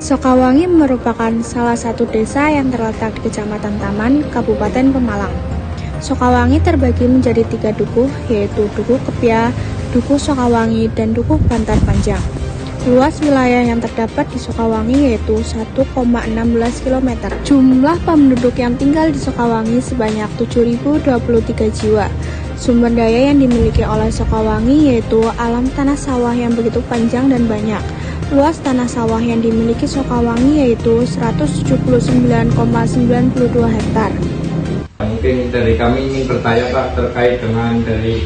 Sokawangi merupakan salah satu desa yang terletak di Kecamatan Taman, Kabupaten Pemalang. Sokawangi terbagi menjadi 3 dukuh, yaitu Dukuh Kepia, Dukuh Sokawangi, dan Dukuh Bantar Panjang. Luas wilayah yang terdapat di Sokawangi yaitu 1,16 km. Jumlah penduduk yang tinggal di Sokawangi sebanyak 7.023 jiwa. Sumber daya yang dimiliki oleh Sokawangi yaitu alam tanah sawah yang begitu panjang dan banyak. Luas tanah sawah yang dimiliki Sokawangi yaitu 179,92 hektar. Mungkin dari kami ingin bertanya Pak terkait dengan dari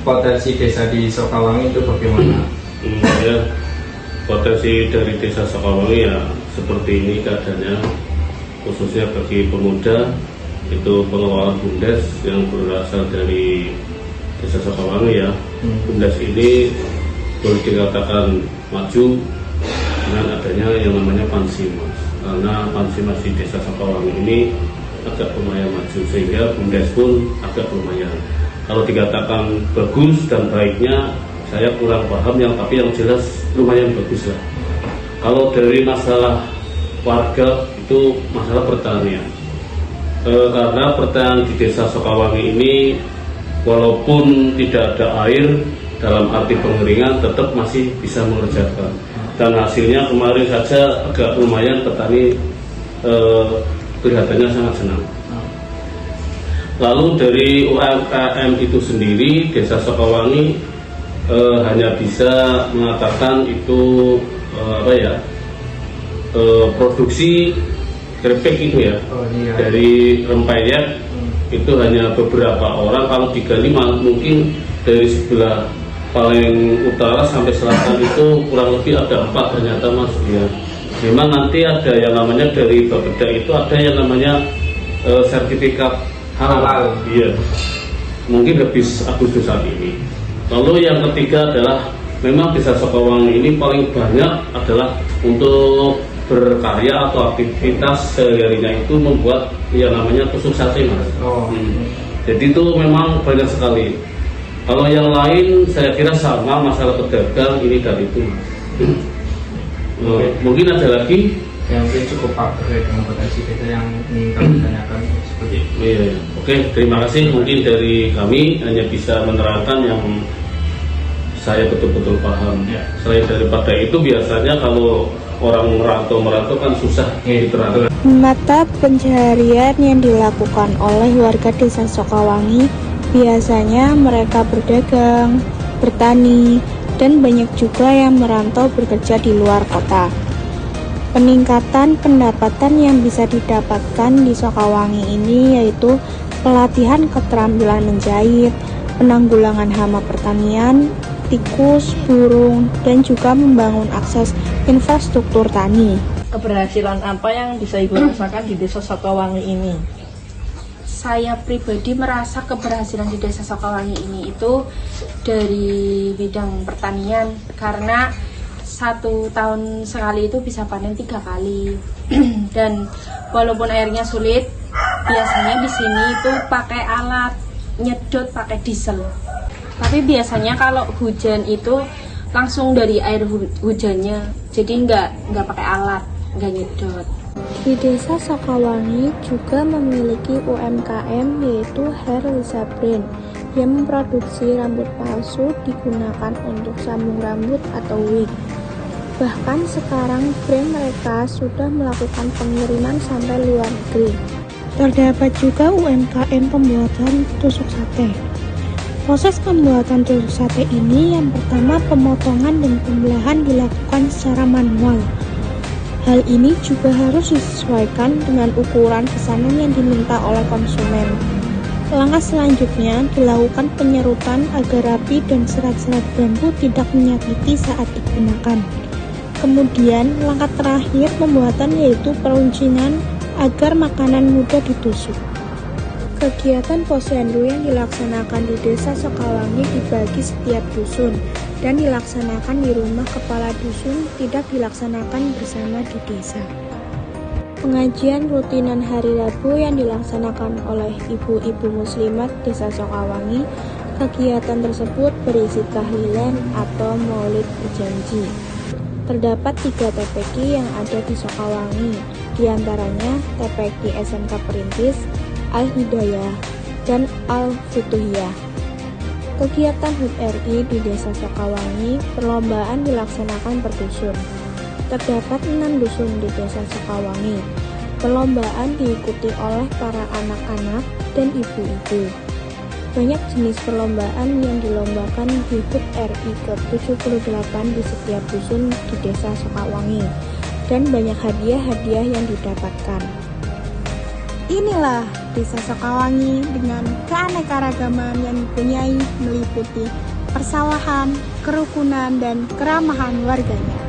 potensi desa di Sokawangi itu bagaimana? Ya, potensi dari desa Sokawangi ya seperti ini keadaannya, khususnya bagi pemuda itu pengelola BUMDes yang berasal dari desa Sokawangi ya. BUMDes ini boleh dikatakan maju dengan adanya yang namanya Pansimas, karena Pansimas di desa Sokawangi ini agak lumayan maju, sehingga BUMDes pun agak lumayan. Kalau dikatakan bagus dan baiknya saya kurang paham, tapi yang jelas lumayan bagus lah. Kalau dari masalah warga itu masalah pertanian, karena pertanian di desa Sokawangi ini walaupun tidak ada air dalam arti pengeringan tetap masih bisa mengerjakan, dan hasilnya kemarin saja agak lumayan, petani kelihatannya sangat senang. Lalu dari UMKM itu sendiri, desa Sokawangi hanya bisa mengatakan itu produksi keripik itu ya, dari rempeyek itu hanya beberapa orang. Kalau digali mungkin dari sebelah paling utara sampai selatan itu kurang lebih ada 4 ternyata Mas ya. Memang nanti ada yang namanya dari Bapeda itu ada yang namanya sertifikat halal. Iya. Mungkin habis Agustusan ini. Lalu yang ketiga adalah memang desa Sokawangi ini paling banyak adalah untuk berkarya atau aktivitas sehari-harinya itu membuat yang namanya tusuk sate Mas. Jadi itu memang banyak sekali. Kalau yang lain saya kira sama, masalah pedagang ini dan itu Mas. Mungkin ada lagi yang mungkin cukup Pak terkait dengan potensi desa yang ingin kami tanyakan seperti itu. Iya. Oke, terima kasih. Mungkin dari kami hanya bisa menerangkan yang saya betul-betul paham. Selain daripada itu biasanya kalau orang merantau kan susah diterangkan. Mata pencaharian yang dilakukan oleh warga desa Sokawangi biasanya mereka berdagang, bertani, dan banyak juga yang merantau bekerja di luar kota. Peningkatan pendapatan yang bisa didapatkan di Sokawangi ini yaitu pelatihan keterampilan menjahit, penanggulangan hama pertanian, tikus, burung, dan juga membangun akses infrastruktur tani. Keberhasilan apa yang bisa Ibu rasakan di desa Sokawangi ini? Saya pribadi merasa keberhasilan di desa Sokawangi ini itu dari bidang pertanian, karena 1 tahun sekali itu bisa panen 3 kali. Dan walaupun airnya sulit, biasanya di sini itu pakai alat nyedot pakai diesel. Tapi biasanya kalau hujan itu langsung dari air hujannya, jadi nggak pakai alat, nggak nyedot. Di desa Sokawangi juga memiliki UMKM yaitu Hair Lisa Brand yang memproduksi rambut palsu digunakan untuk sambung rambut atau wig. Bahkan sekarang brand mereka sudah melakukan pengiriman sampai luar negeri. Terdapat juga UMKM pembuatan tusuk sate. Proses pembuatan tusuk sate ini yang pertama pemotongan dan pembelahan dilakukan secara manual. Hal ini juga harus disesuaikan dengan ukuran pesanan yang diminta oleh konsumen. Langkah selanjutnya dilakukan penyerutan agar rapi dan serat-serat bambu tidak menyakiti saat digunakan. Kemudian langkah terakhir pembuatan yaitu peruncinan agar makanan mudah ditusuk. Kegiatan posyandu yang dilaksanakan di desa Sokawangi dibagi setiap dusun dan dilaksanakan di rumah kepala dusun, tidak dilaksanakan bersama di desa. Pengajian rutinan hari Rabu yang dilaksanakan oleh ibu-ibu muslimat desa Sokawangi, kegiatan tersebut berisi tahlilan atau maulid berjanji. Terdapat 3 TPQ yang ada di Sokawangi, diantaranya TPQ SMK Perintis, Al-Hidayah, dan Al-Futuhiyah. Kegiatan HUT RI di Desa Sokawangi, perlombaan dilaksanakan per dusun. Terdapat 6 dusun di Desa Sokawangi. Perlombaan diikuti oleh para anak-anak dan ibu-ibu. Banyak jenis perlombaan yang dilombakan di HUT RI ke-78 di setiap dusun di Desa Sokawangi, dan banyak hadiah-hadiah yang didapatkan. Inilah Desa Sokawangi dengan keanekaragaman yang dipunyai, meliputi persawahan, kerukunan, dan keramahan warganya.